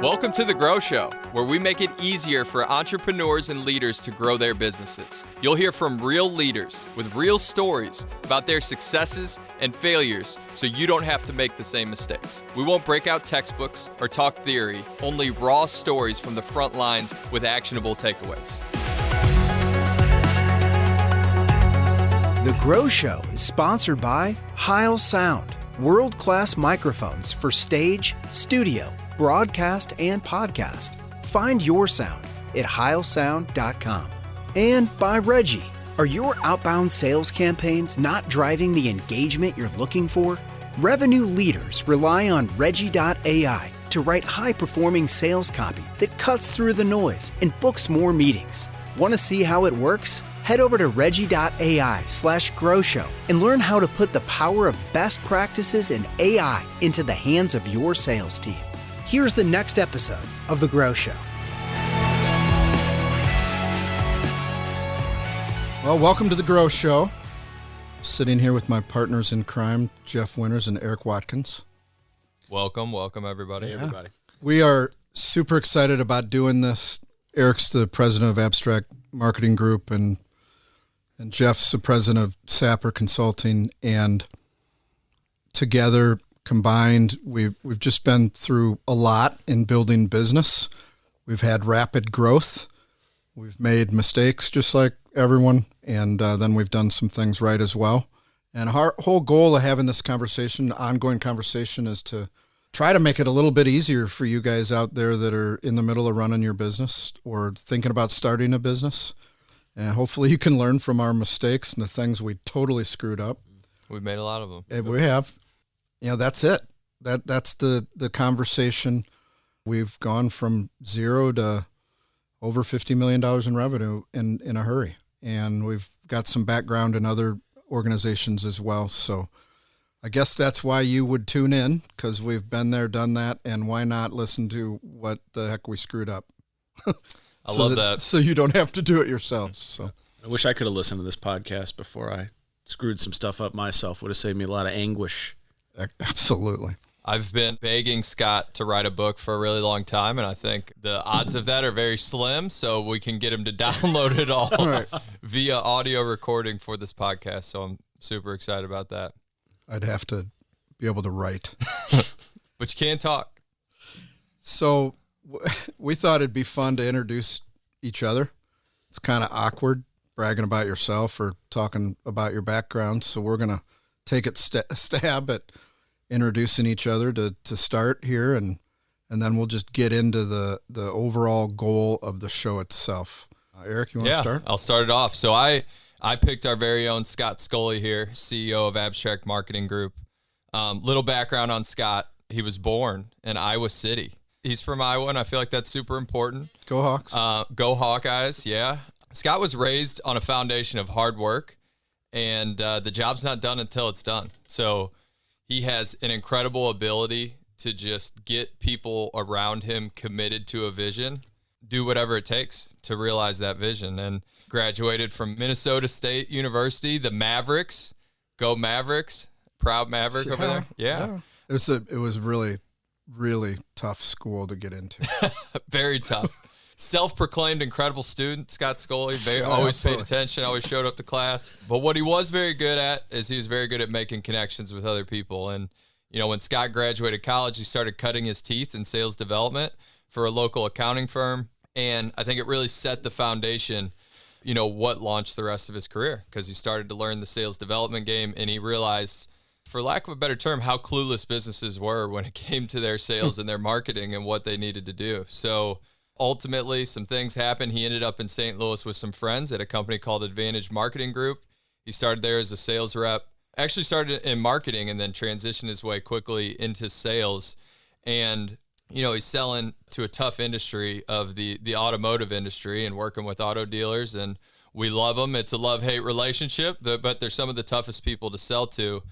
Welcome to The Grow Show, where we make it easier for entrepreneurs and leaders to grow their businesses. You'll hear from real leaders with real stories about their successes and failures so you don't have to make the same mistakes. We won't break out textbooks or talk theory, only raw stories from the front lines with actionable takeaways. The Grow Show is sponsored by Heil Sound, world-class microphones for stage, studio, broadcast, and podcast. Find your sound at heilsound.com. And by Reggie. Are your outbound sales campaigns not driving the engagement you're looking for? Revenue leaders rely on Reggie.ai to write high-performing sales copy that cuts through the noise and books more meetings. Want to see how it works? Head over to Reggie.ai/GrowShow and learn how to put the power of best practices in AI into the hands of your sales team. Here's the next episode of The Grow Show. Well, welcome to The Grow Show. Sitting here with my partners in crime, Jeff Winters and Eric Watkins. Welcome everybody. Hey, everybody. We are super excited about doing this. Eric's the president of Abstract Marketing Group, and Jeff's the president of Sapper Consulting. And together, combined, we've just been through a lot in building business. We've had rapid growth. We've made mistakes just like everyone, and then we've done some things right as well. And our whole goal of having this conversation, ongoing conversation, is to try to make it a little bit easier for you guys out there that are in the middle of running your business or thinking about starting a business. And hopefully you can learn from our mistakes and the things we totally screwed up. We've made a lot of them. We have. You know, that's it. That's the conversation. We've gone from zero to over $50 million in revenue in a hurry. And we've got some background in other organizations as well. So I guess that's why you would tune in, because we've been there, done that, and why not listen to what the heck we screwed up? I love that. So you don't have to do it yourselves. So I wish I could have listened to this podcast before I screwed some stuff up myself. Would have saved me a lot of anguish. Absolutely. I've been begging Scott to write a book for a really long time, and I think the odds of that are very slim, so we can get him to download it all Right. via audio recording for this podcast, so I'm super excited about that. I'd have to be able to write. But you can talk. So we thought it'd be fun to introduce each other. It's kind of awkward bragging about yourself or talking about your background, so we're going to take a stab at introducing each other to start here, and then we'll just get into the overall goal of the show itself. Eric, you want to start? I'll start it off. So I picked our very own Scott Scully here, CEO of Abstract Marketing Group. Little background on Scott. He was born in Iowa City. He's from Iowa, and I feel like that's super important. Go Hawks. Go Hawkeyes, yeah. Scott was raised on a foundation of hard work, and the job's not done until it's done. So he has an incredible ability to just get people around him committed to a vision, do whatever it takes to realize that vision. And graduated from Minnesota State University, the Mavericks. Go Mavericks. Proud Maverick over there. Yeah. It was really, really tough school to get into. Very tough. Self-proclaimed incredible student, Scott Scully. Always paid attention, always showed up to class. But what he was very good at is he was very good at making connections with other people. And, you know, when Scott graduated college, he started cutting his teeth in sales development for a local accounting firm. And I think it really set the foundation, you know, what launched the rest of his career, because he started to learn the sales development game, and he realized, for lack of a better term, how clueless businesses were when it came to their sales and their marketing and what they needed to do. So ultimately, some things happened. He ended up in St. Louis with some friends at a company called Advantage Marketing Group. He started there as a sales rep, actually started in marketing and then transitioned his way quickly into sales. And, you know, he's selling to a tough industry of the automotive industry and working with auto dealers. And we love them. It's a love-hate relationship, but they're some of the toughest people to sell to.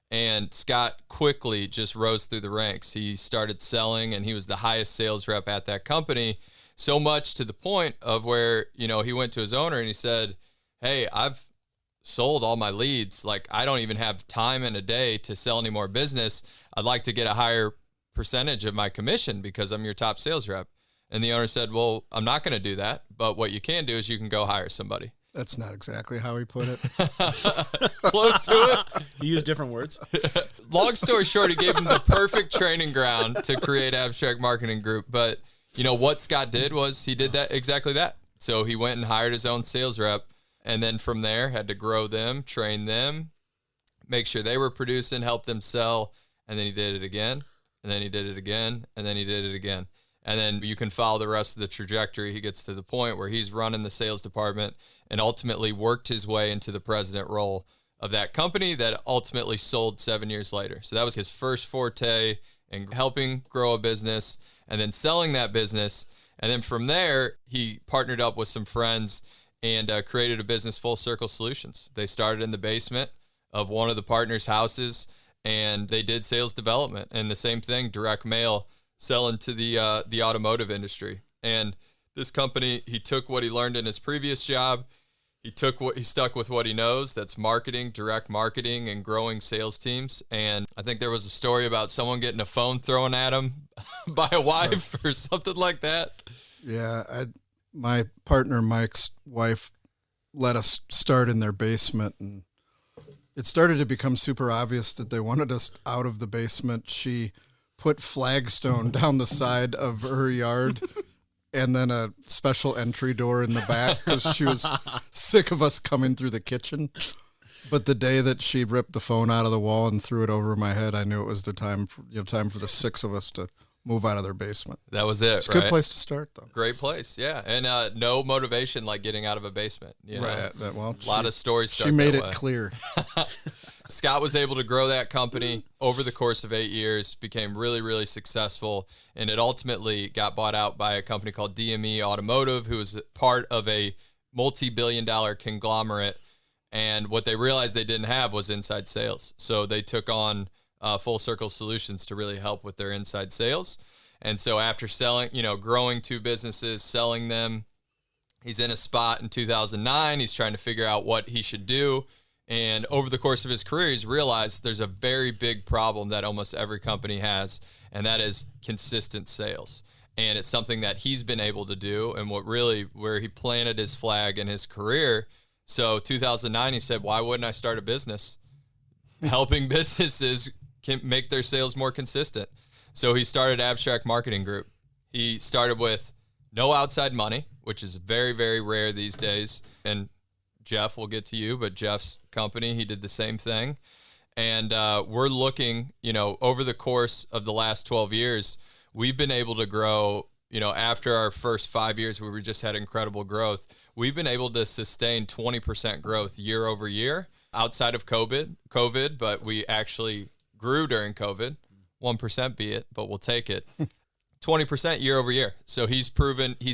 And Scott quickly just rose through the ranks. He started selling, and he was the highest sales rep at that company. So much to the point of where, you know, he went to his owner and he said, hey, I've sold all my leads. Like, I don't even have time in a day to sell any more business. I'd like to get a higher percentage of my commission because I'm your top sales rep. And the owner said, well, I'm not going to do that. But what you can do is you can go hire somebody. That's not exactly how he put it. Close to it. You use different words. Long story short, he gave him the perfect training ground to create Abstract Marketing Group. But, you know, what Scott did was he did that exactly that. So he went and hired his own sales rep. And then from there, had to grow them, train them, make sure they were producing, help them sell. And then he did it again. And then he did it again. And then he did it again. And then you can follow the rest of the trajectory. He gets to the point where he's running the sales department and ultimately worked his way into the president role of that company that ultimately sold 7 years later. So that was his first forte in helping grow a business and then selling that business. And then from there, he partnered up with some friends and created a business, Full Circle Solutions. They started in the basement of one of the partners' houses, and they did sales development. And the same thing, direct mail, selling to the automotive industry. And this company, he took what he learned in his previous job. He stuck with what he knows. That's marketing, direct marketing, and growing sales teams. And I think there was a story about someone getting a phone thrown at him by a wife or something like that. Yeah, my partner Mike's wife let us start in their basement, and it started to become super obvious that they wanted us out of the basement. She put flagstone down the side of her yard and then a special entry door in the back because she was sick of us coming through the kitchen. But the day that she ripped the phone out of the wall and threw it over my head, I knew it was the time for the 6 of us to move out of their basement. That was it. It's a good place to start, though. Great place, yeah. And no motivation like getting out of a basement. You know? Right. Well, a lot of stories start she made that it way. clear. Scott was able to grow that company over the course of 8 years, became really, really successful, and it ultimately got bought out by a company called DME Automotive, who was part of a multi-billion-dollar conglomerate. And what they realized they didn't have was inside sales. So they took on Full Circle Solutions to really help with their inside sales. And so after growing 2 businesses, selling them, he's in a spot in 2009. He's trying to figure out what he should do. And over the course of his career, he's realized there's a very big problem that almost every company has, and that is consistent sales. And it's something that he's been able to do, and where he planted his flag in his career. So 2009, he said, why wouldn't I start a business helping businesses can make their sales more consistent? So he started Abstract Marketing Group. He started with no outside money, which is very, very rare these days. And Jeff, we'll get to you, but Jeff's company, he did the same thing. And we're looking, over the course of the last 12 years, we've been able to grow, after our first 5 years where we just had incredible growth, we've been able to sustain 20% growth year over year outside of COVID, but we actually grew during COVID, 1% be it, but we'll take it. 20% year over year. So he's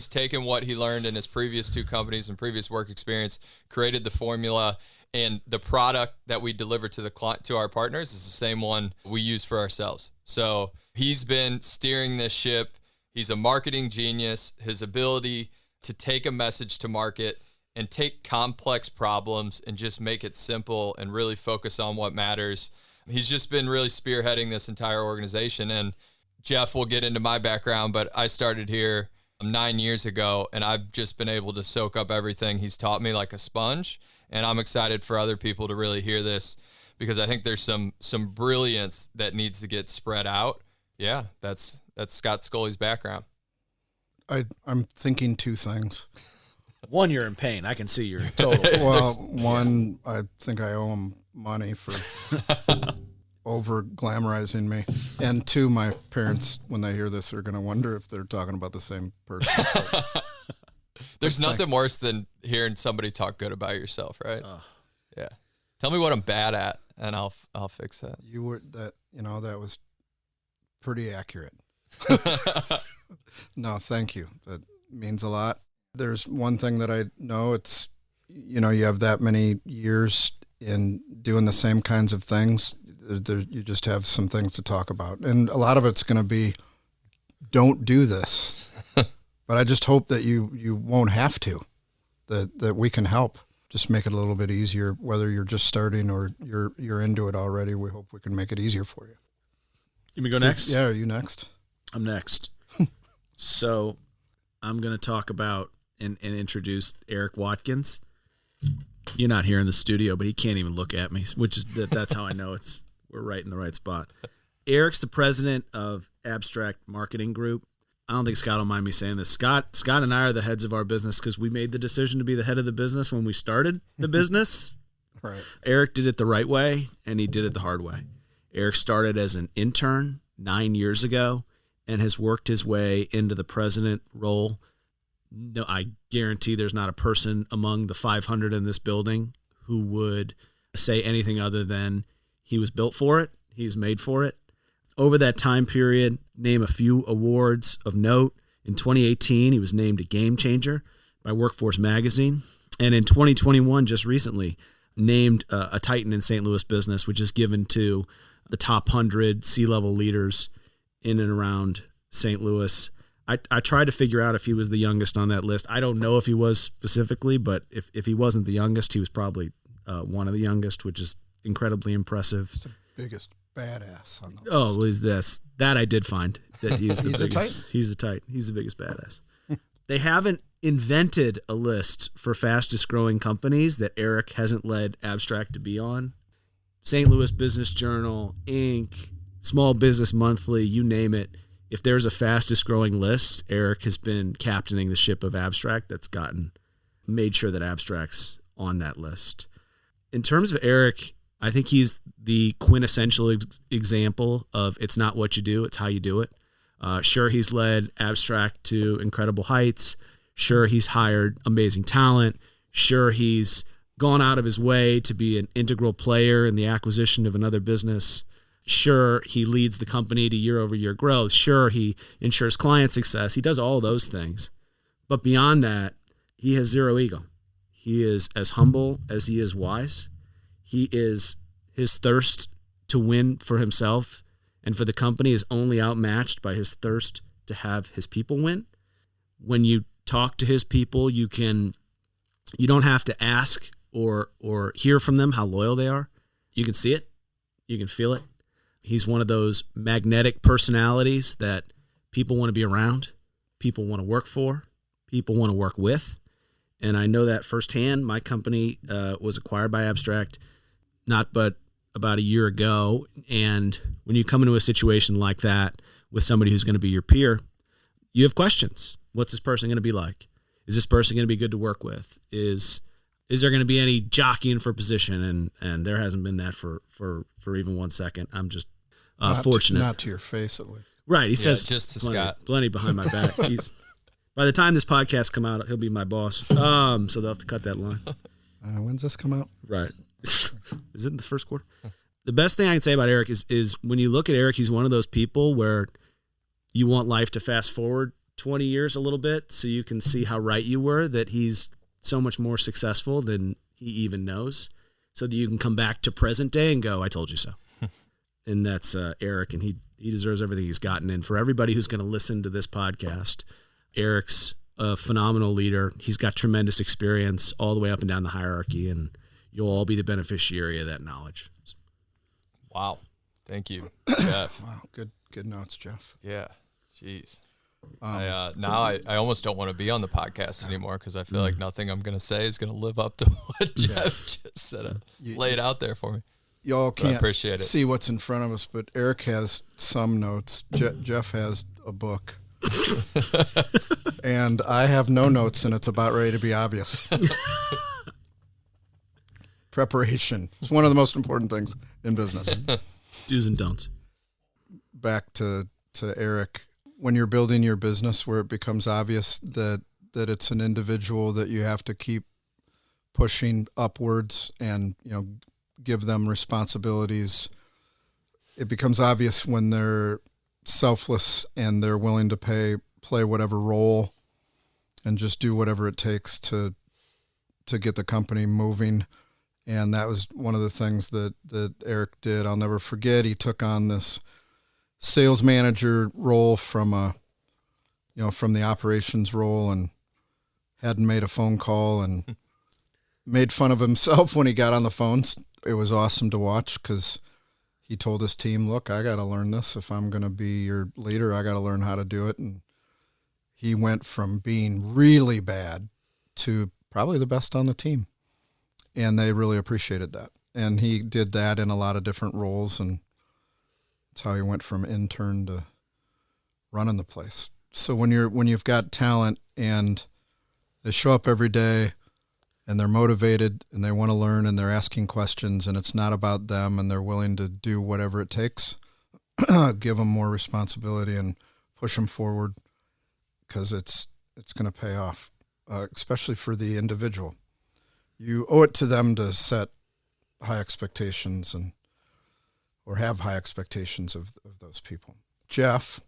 taken what he learned in his previous 2 companies and previous work experience, created the formula, and the product that we deliver to our partners is the same one we use for ourselves. So he's been steering this ship. He's a marketing genius. His ability to take a message to market and take complex problems and just make it simple and really focus on what matters. He's just been really spearheading this entire organization. And Jeff will get into my background, but I started here 9 years ago, and I've just been able to soak up everything he's taught me like a sponge. And I'm excited for other people to really hear this because I think there's some brilliance that needs to get spread out. Yeah, that's Scott Scully's background. I'm thinking 2 things. One, you're in pain. I can see you're in total. Well, one, I think I owe him money for over glamorizing me. And 2, my parents, when they hear this, are going to wonder if they're talking about the same person. There's nothing worse than hearing somebody talk good about yourself, right? Yeah. Tell me what I'm bad at, and I'll fix that. That was pretty accurate. No, thank you. That means a lot. There's one thing that I know. It's, you have that many years in doing the same kinds of things. You just have some things to talk about. And a lot of it's going to be, don't do this. But I just hope that you won't have to, that we can help. Just make it a little bit easier, whether you're just starting or you're into it already. We hope we can make it easier for you. You may go next? Yeah, are you next? I'm next. So I'm going to talk about and introduce Eric Watkins. You're not here in the studio, but he can't even look at me, which is that's how I know we're right in the right spot. Eric's the president of Abstract Marketing Group. I don't think Scott will mind me saying this. Scott and I are the heads of our business because we made the decision to be the head of the business when we started the business. Right. Eric did it the right way, and he did it the hard way. Eric started as an intern 9 years ago and has worked his way into the president role. No, I guarantee there's not a person among the 500 in this building who would say anything other than he was built for it, he's made for it. Over that time period, name a few awards of note. In 2018, he was named a Game Changer by Workforce Magazine. And in 2021, just recently, named a Titan in St. Louis business, which is given to the top 100 C-level leaders in and around St. Louis. I tried to figure out if he was the youngest on that list. I don't know if he was specifically, but if he wasn't the youngest, he was probably one of the youngest, which is incredibly impressive. It's the biggest badass on the list. Oh, well, he's this. That I did find. That he's the He's biggest. a Titan. He's the Titan. He's the biggest badass. They haven't invented a list for fastest growing companies that Eric hasn't led Abstract to be on. St. Louis Business Journal, Inc., Small Business Monthly, you name it. If there's a fastest growing list, Eric has been captaining the ship of Abstract that's made sure that Abstract's on that list. In terms of Eric, I think he's the quintessential example of it's not what you do, it's how you do it. Sure, he's led Abstract to incredible heights. Sure, he's hired amazing talent. Sure, he's gone out of his way to be an integral player in the acquisition of another business. Sure, he leads the company to year-over-year growth. Sure, he ensures client success. He does all those things. But beyond that, he has zero ego. He is as humble as he is wise. His thirst to win for himself and for the company is only outmatched by his thirst to have his people win. When you talk to his people, you don't have to ask or hear from them how loyal they are. You can see it. You can feel it. He's one of those magnetic personalities that people want to be around, people want to work for, people want to work with. And I know that firsthand. My company was acquired by Abstract not but about a year ago. And when you come into a situation like that with somebody who's going to be your peer, you have questions. What's this person going to be like? Is this person going to be good to work with? Is there going to be any jockeying for position? And there hasn't been that for even 1 second. I'm just fortunate. Not to your face, at least. Right. He says just to plenty, Scott. Plenty behind my back. By the time this podcast come out, he'll be my boss. So they'll have to cut that line. When's this come out? Right. Is it in the first quarter? The best thing I can say about Eric is when you look at Eric, he's one of those people where you want life to fast forward 20 years a little bit so you can see how right you were, that he's so much more successful than he even knows, so that you can come back to present day and go, I told you so. And that's Eric, and he deserves everything he's gotten. And for everybody who's going to listen to this podcast, Eric's a phenomenal leader. He's got tremendous experience all the way up and down the hierarchy, and you'll all be the beneficiary of that knowledge. Wow. Thank you, Jeff. Wow, good notes, Jeff. Yeah. Jeez. I almost don't want to be on the podcast anymore because I feel like nothing I'm going to say is going to live up to what Jeff just said. Laid out there for me. Y'all can't appreciate it. See what's in front of us, but Eric has some notes. Jeff has a book. And I have no notes, and it's about ready to be obvious. Preparation. It's one of the most important things in business. Do's and don'ts. Back to Eric. When you're building your business, where it becomes obvious that it's an individual that you have to keep pushing upwards and, give them responsibilities, it becomes obvious when they're selfless and they're willing to play whatever role and just do whatever it takes to get the company moving. And that was one of the things that Eric did. I'll never forget. He took on this sales manager role from the operations role, and hadn't made a phone call, and made fun of himself when he got on the phones. It was awesome to watch because he told his team, look, I got to learn this. If I'm going to be your leader, I got to learn how to do it. And he went from being really bad to probably the best on the team. And they really appreciated that. And he did that in a lot of different roles. And that's how he went from intern to running the place. So when you've got talent and they show up every day and they're motivated and they want to learn and they're asking questions and it's not about them and they're willing to do whatever it takes, give them more responsibility and push them forward, because it's going to pay off, especially for the individual. You owe it to them to set high expectations or have high expectations of those people. Jeff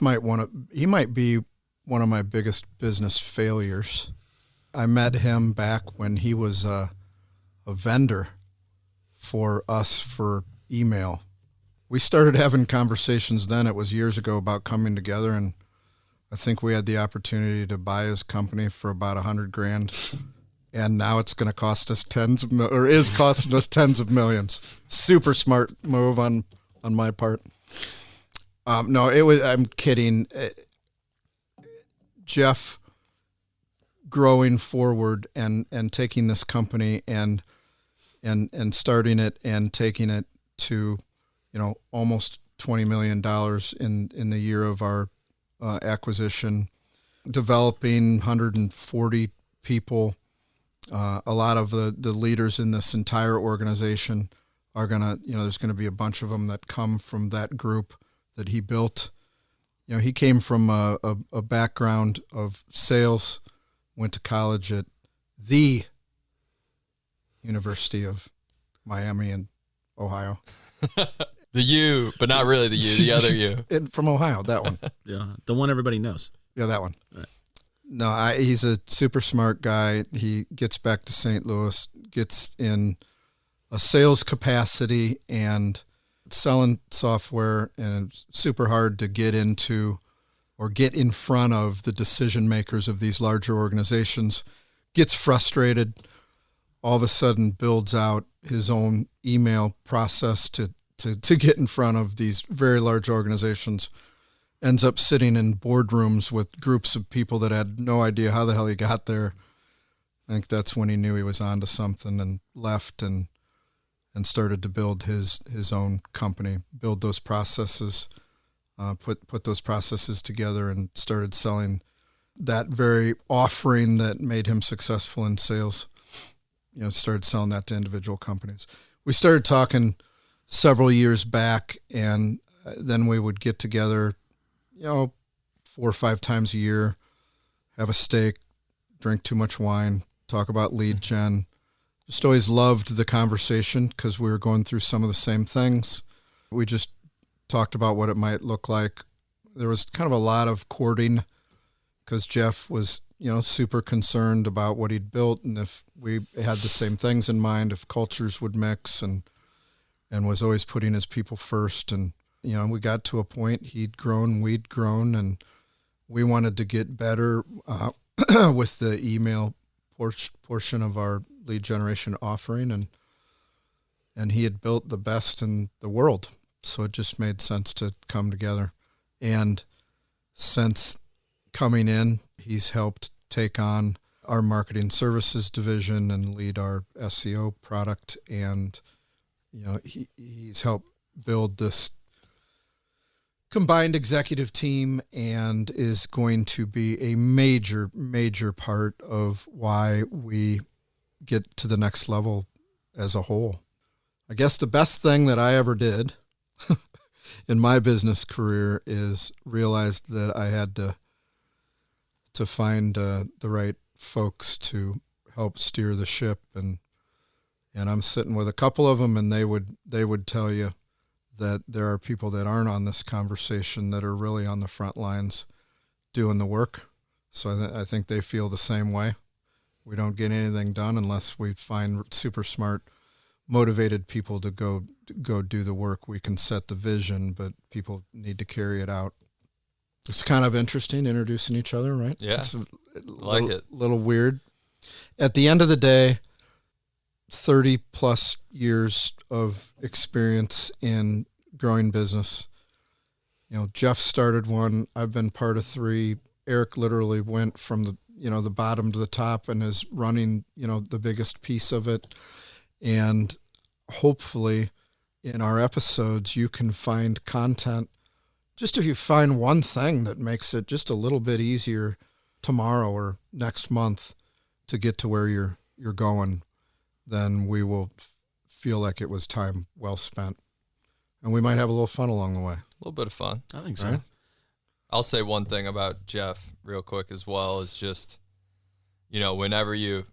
might be one of my biggest business failures. I met him back when he was a vendor for us for email. We started having conversations then. It was years ago about coming together, and I think we had the opportunity to buy his company for about $100,000, and now it's going to cost us is costing us tens of millions. Super smart move on my part. No, it was. I'm kidding. Jeff growing forward and taking this company and starting it and taking it to, almost $20 million in the year of our acquisition, developing 140 people. A lot of the leaders in this entire organization are there's going to be a bunch of them that come from that group that he built. He came from a background of sales, went to college at the University of Miami in Ohio. The U, but not really the U, the other U. From Ohio, that one. Yeah, the one everybody knows. Yeah, that one. Right. No, he's a super smart guy. He gets back to St. Louis, gets in a sales capacity and selling software, and it's super hard to get into or get in front of the decision makers of these larger organizations, gets frustrated, all of a sudden builds out his own email process to get in front of these very large organizations, ends up sitting in boardrooms with groups of people that had no idea how the hell he got there. I think that's when he knew he was onto something and left and started to build his own company, build those processes, put those processes together and started selling that very offering that made him successful in sales. Started selling that to individual companies. We started talking several years back, and then we would get together, 4 or 5 times a year, have a steak, drink too much wine, talk about lead gen. Just always loved the conversation because we were going through some of the same things. We just talked about what it might look like. There was kind of a lot of courting because Jeff was, super concerned about what he'd built and if we had the same things in mind, if cultures would mix, and was always putting his people first. And, we got to a point, he'd grown, we'd grown, and we wanted to get better with the email portion of our lead generation offering, and he had built the best in the world. So it just made sense to come together. And since coming in, he's helped take on our marketing services division and lead our SEO product. And, he's helped build this combined executive team and is going to be a major, major part of why we get to the next level as a whole. I guess the best thing that I ever did in my business career is realized that I had to find the right folks to help steer the ship, and I'm sitting with a couple of them, and they would tell you that there are people that aren't on this conversation that are really on the front lines doing the work. So I think they feel the same way. We don't get anything done unless we find super smart, motivated people to go do the work. We can set the vision, but people need to carry it out. It's kind of interesting introducing each other, right? Yeah, it's like it. Little weird. At the end of the day, 30 plus years of experience in growing business. Jeff started one. I've been part of 3. Eric literally went from the bottom to the top and is running, the biggest piece of it. And hopefully in our episodes, you can find content. Just if you find one thing that makes it just a little bit easier tomorrow or next month to get to where you're going, then we will feel like it was time well spent. And we might have a little fun along the way. A little bit of fun. I think so. Right? I'll say one thing about Jeff real quick as well is just, whenever you've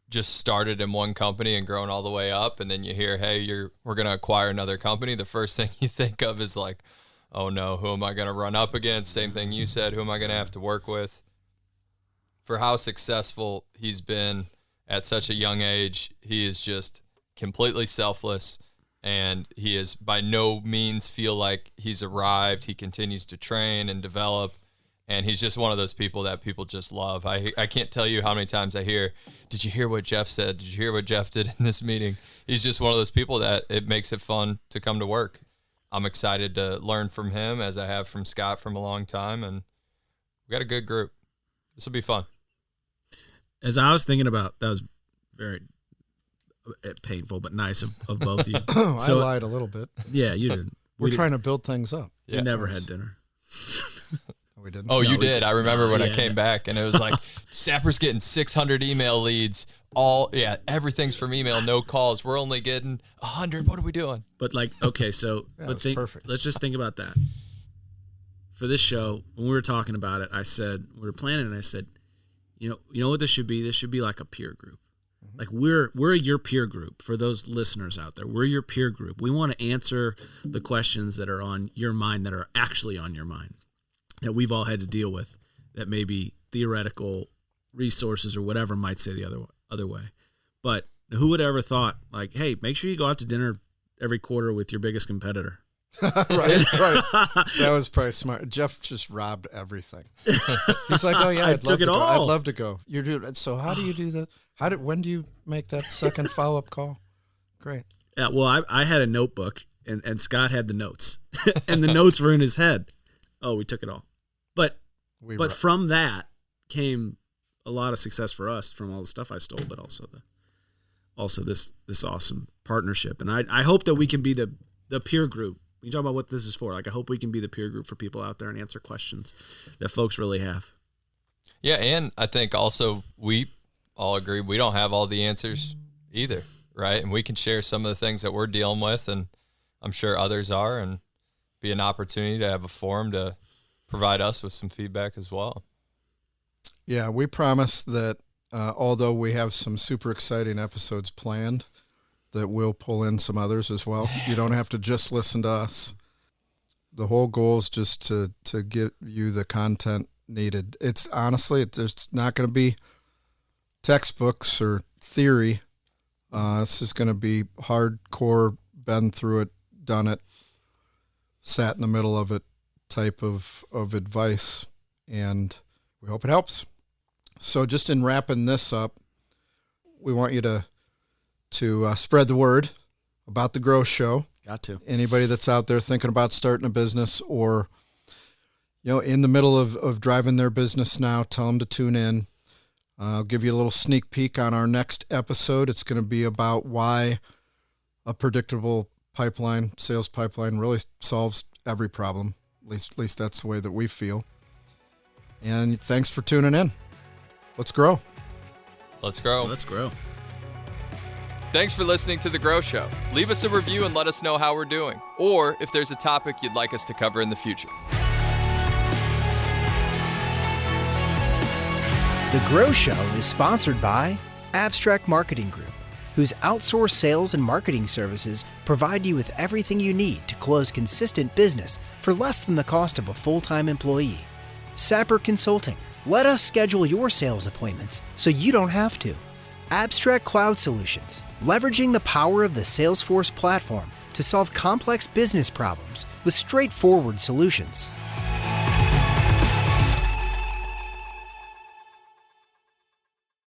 just started in one company and grown all the way up, and then you hear, hey, we're going to acquire another company, the first thing you think of is like, oh no, who am I going to run up against? Same thing you said, who am I going to have to work with? For how successful he's been at such a young age, he is just completely selfless, and he is by no means feel like he's arrived. He continues to train and develop, and he's just one of those people that people just love. I can't tell you how many times I hear, did you hear what Jeff said? Did you hear what Jeff did in this meeting? He's just one of those people that it makes it fun to come to work. I'm excited to learn from him, as I have from Scott from a long time, and we got a good group. This will be fun. As I was thinking about, that was very painful but nice of both of you. So, I lied a little bit. Yeah, you did. We're trying to build things up. We never had dinner. We didn't. Oh, you did. I remember when I came back, and it was like, Sapper's getting 600 email leads. Everything's from email, no calls. We're only getting 100. What are we doing? But okay, so perfect. Let's just think about that. For this show, when we were talking about it, we were planning, and I said, you know what this should be? This should be like a peer group. Like we're your peer group for those listeners out there. We're your peer group. We want to answer the questions that are on your mind, that are actually on your mind, that we've all had to deal with, that maybe theoretical resources or whatever might say the other way. But who would ever thought, like, hey, make sure you go out to dinner every quarter with your biggest competitor. right. That was probably smart. Jeff just robbed everything. He's like, oh yeah, I took it all. I'd love to go. You're doing so. How do you do that? When do you make that second follow-up call? Great. Yeah, well, I had a notebook, and Scott had the notes, and the notes were in his head. Oh, we took it all. But from that came a lot of success for us, from all the stuff I stole, but also this awesome partnership. And I hope that we can be the peer group. You talk about what this is for. Like, I hope we can be the peer group for people out there and answer questions that folks really have. Yeah, and I think also we all agree we don't have all the answers either, right? And we can share some of the things that we're dealing with, and I'm sure others are, and be an opportunity to have a forum to provide us with some feedback as well. Yeah, we promise that although we have some super exciting episodes planned, that we'll pull in some others as well. You don't have to just listen to us. The whole goal is just to give you the content needed. It's honestly, there's not going to be textbooks or theory. This is going to be hardcore, been through it, done it, sat in the middle of it type of advice, and we hope it helps. So just in wrapping this up, we want you to spread the word about the Grow Show. Got to. Anybody that's out there thinking about starting a business, or in the middle of driving their business now, tell them to tune in. I'll give you a little sneak peek on our next episode. It's going to be about why a predictable sales pipeline really solves every problem. At least that's the way that we feel. And thanks for tuning in. Let's grow. Let's grow. Let's grow. Thanks for listening to The Grow Show. Leave us a review and let us know how we're doing, or if there's a topic you'd like us to cover in the future. The Grow Show is sponsored by Abstract Marketing Group, whose outsourced sales and marketing services provide you with everything you need to close consistent business for less than the cost of a full-time employee. Sapper Consulting. Let us schedule your sales appointments so you don't have to. Abstract Cloud Solutions. Leveraging the power of the Salesforce platform to solve complex business problems with straightforward solutions.